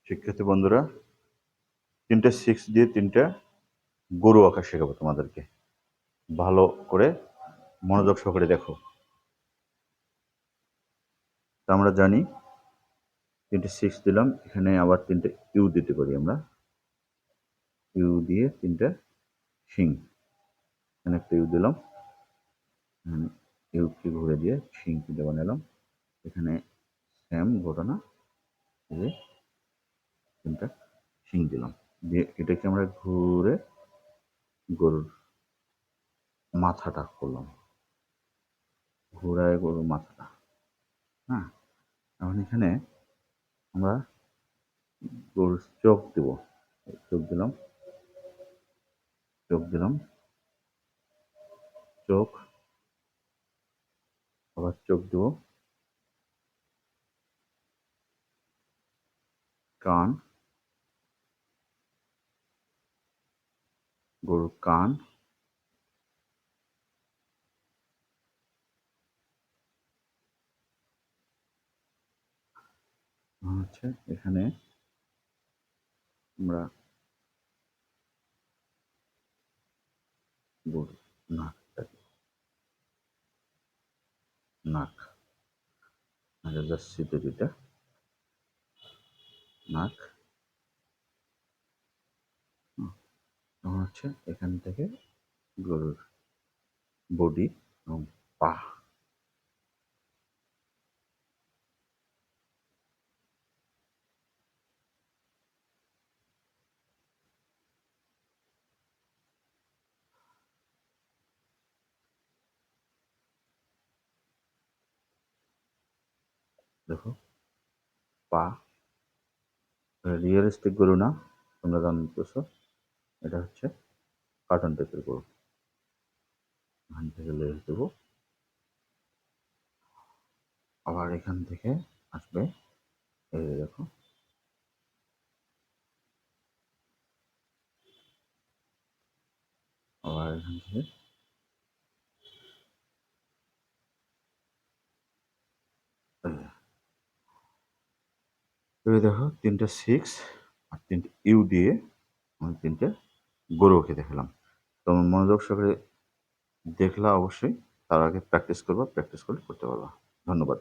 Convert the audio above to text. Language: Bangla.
শিক্ষার্থী বন্ধুরা, 3টে 6 দিয়ে 3টে গরু আঁকা শেখাবো তোমাদেরকে। ভালো করে মনোযোগ সহকারে দেখো। তা আমরা জানি 3টে 6 দিলাম, এখানে আবার 3টে ইউ দিতে পারি আমরা। ইউ দিয়ে 3টে শিং, এখানে একটা ইউ দিলাম, এখানে ইউকে ঘুরে দিয়ে শিং 3টে বানালাম। এখানে সেম ঘটনা, এই যে 3টা শিং দিলাম, দিয়ে এটাকে আমরা ঘুরে গরুর মাথাটা করলাম, ঘোরায় গরুর মাথাটা। হ্যাঁ, এখন এখানে আমরা গরুর চোখ দেব, চোখ দিলাম, চোখ দিলাম, চোখ, আবার চোখ দেব, কান, গরুর কান, হচ্ছে এখানে আমরা গরুর নাকটা দেব, নাক, জার্সিতে যেটা নাক। তখন হচ্ছে এখান থেকে গরুর বডি এবং পা। দেখো পা, রিয়েলিস্টিক গরু না, তোমরা জানতেছো, এটা হচ্ছে কার্টুন টাইপের গরু। এখান থেকে লেজ দেবো, আবার এখান থেকে আসবে, এই যে দেখো, আবার এখান থেকে এই দেখো 3টে 6 আর 3টে ইউ দিয়ে আমি 3টে গরু এঁকে দেখালাম। তোমরা মনোযোগ সহকারে দেখলা অবশ্যই, তার আগে প্র্যাকটিস করবা, প্র্যাকটিস করলে করতে পারবা। ধন্যবাদ।